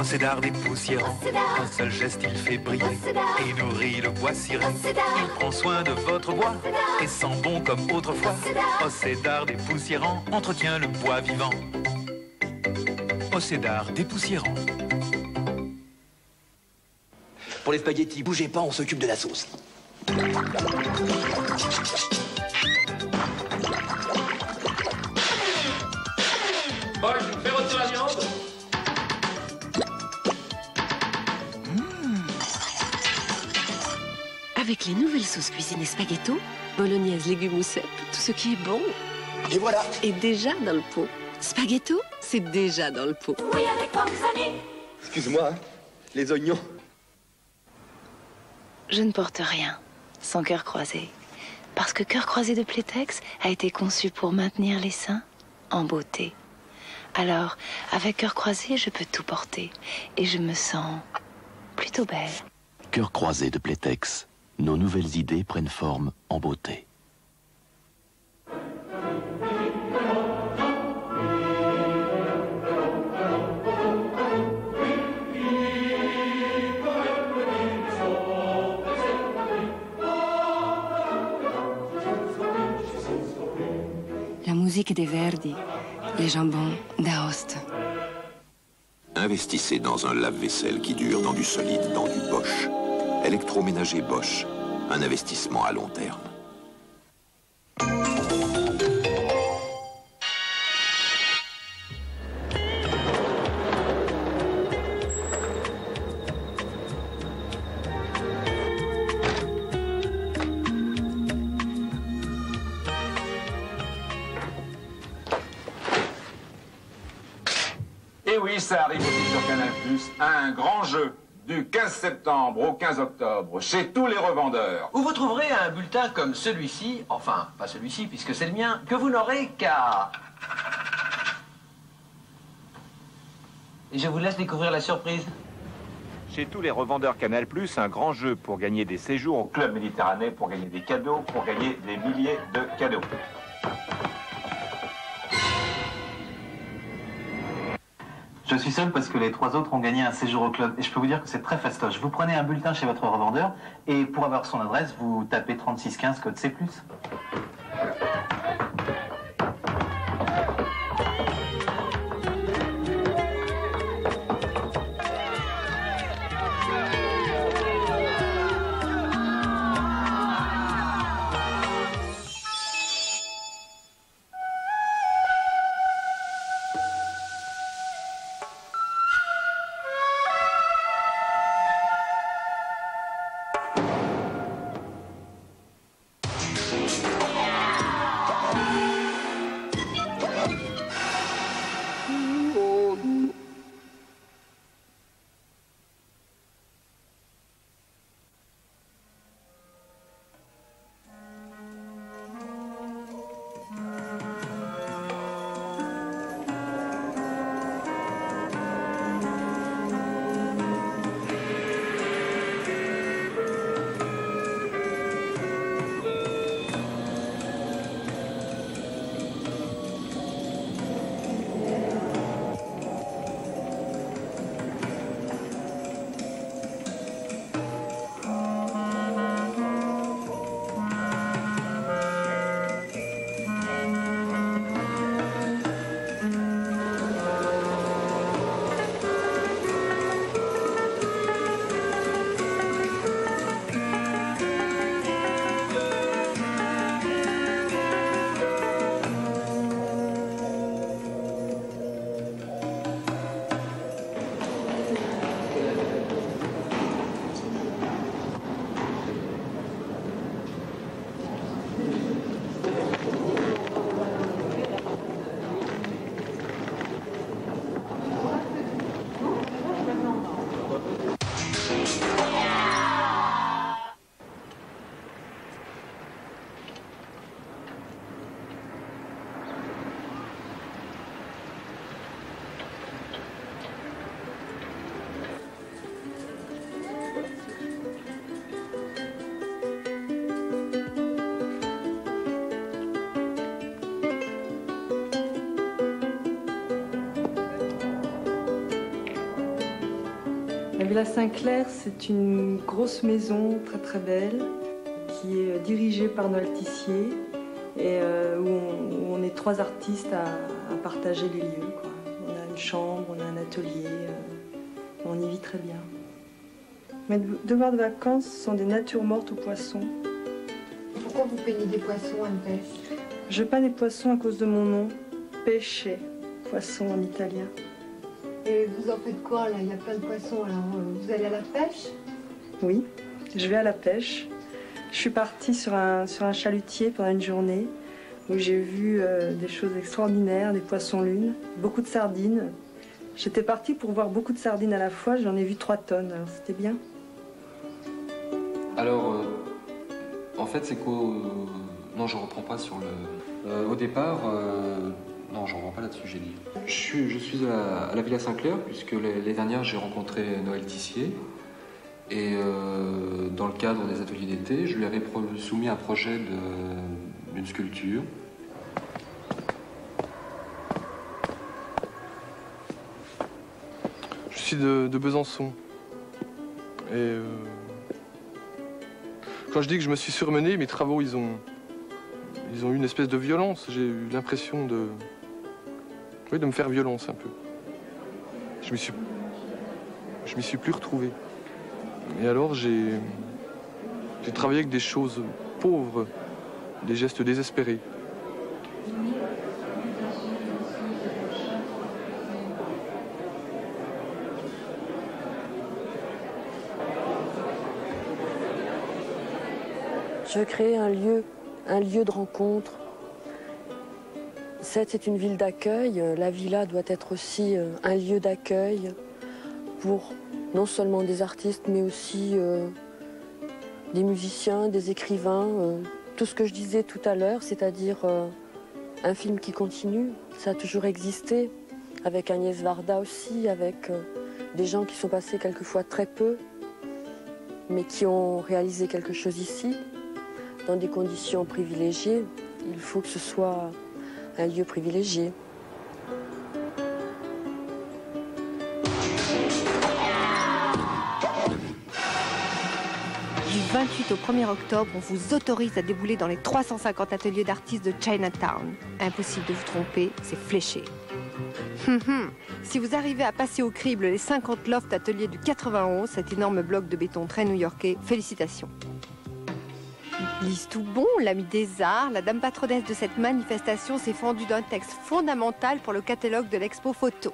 Océdar dépoussiérant, un seul geste il fait briller et nourrit le bois ciré. Il prend soin de votre bois et sent bon comme autrefois. Océdar dépoussiérant entretient le bois vivant. Océdar dépoussiérant. Pour les spaghettis, bougez pas, on s'occupe de la sauce. Paul, je vous fais rôtir la viande. Avec les nouvelles sauces cuisinées spaghetto, bolognaise, légumes ou cèpes, tout ce qui est bon Et voilà. est déjà dans le pot. Spaghetto, c'est déjà dans le pot. Oui, avec Panzani. Excuse-moi, hein, les oignons. Je ne porte rien sans cœur croisé. Parce que Cœur croisé de Playtex a été conçu pour maintenir les seins en beauté. Alors, avec Cœur croisé, je peux tout porter. Et je me sens plutôt belle. Cœur croisé de Playtex. Nos nouvelles idées prennent forme en beauté. La musique des Verdi, les jambons d'Aoste. Investissez dans un lave-vaisselle qui dure, dans du solide, dans du Bosch. Électroménager Bosch, un investissement à long terme. Et oui, ça arrive aussi sur Canal+, un grand jeu du 15 septembre au 15 octobre chez tous les revendeurs. Où vous trouverez un bulletin comme celui-ci, enfin, pas celui-ci puisque c'est le mien, que vous n'aurez qu'à... Et je vous laisse découvrir la surprise. Chez tous les revendeurs Canal+, un grand jeu pour gagner des séjours au Club Méditerranée, pour gagner des cadeaux, pour gagner des milliers de cadeaux. Je suis seul parce que les trois autres ont gagné un séjour au club. Et je peux vous dire que c'est très fastoche. Vous prenez un bulletin chez votre revendeur et pour avoir son adresse, vous tapez 3615 code C+. La Villa Saint-Clair, c'est une grosse maison très très belle qui est dirigée par Noël Tissier et où on est 3 artistes à partager les lieux, quoi. On a une chambre, on a un atelier, on y vit très bien. Mes devoirs de vacances sont des natures mortes aux poissons. Pourquoi vous peignez des poissons, Anne-Tess? Je peins des poissons à cause de mon nom, Pesce, poisson en italien. Et vous en faites quoi, là? Il y a plein de poissons, alors vous allez à la pêche? Oui, je vais à la pêche. Je suis partie sur un chalutier pendant une journée où j'ai vu des choses extraordinaires, des poissons-lunes, beaucoup de sardines. J'étais partie pour voir beaucoup de sardines à la fois, j'en ai vu 3 tonnes, alors c'était bien. Alors, en fait, c'est qu'au... Non, je reprends pas sur le... au départ, non, je reprends pas là-dessus, j'ai dit. Je suis à la Villa Saint-Clair, puisque les dernières, j'ai rencontré Noël Tissier. Et dans le cadre des ateliers d'été, je lui avais soumis un projet d'une sculpture. Je suis de Besançon. Et quand je dis que je me suis surmené, mes travaux, ils ont eu une espèce de violence. J'ai eu l'impression de me faire violence un peu. Je m'y suis plus retrouvé. Et alors j'ai travaillé avec des choses pauvres, des gestes désespérés. Je veux créer un lieu de rencontre. C'est une ville d'accueil. La villa doit être aussi un lieu d'accueil pour non seulement des artistes, mais aussi des musiciens, des écrivains. Tout ce que je disais tout à l'heure, c'est-à-dire un film qui continue. Ça a toujours existé, avec Agnès Varda aussi, avec des gens qui sont passés quelquefois très peu, mais qui ont réalisé quelque chose ici, dans des conditions privilégiées. Il faut que ce soit un lieu privilégié. Du 28 au 1er octobre, on vous autorise à débouler dans les 350 ateliers d'artistes de Chinatown. Impossible de vous tromper, c'est fléché. Si vous arrivez à passer au crible les 50 lofts ateliers du 91, cet énorme bloc de béton très new-yorkais, félicitations. Lise Toubon, l'ami des arts, la dame patronesse de cette manifestation, s'est fendue d'un texte fondamental pour le catalogue de l'expo photo.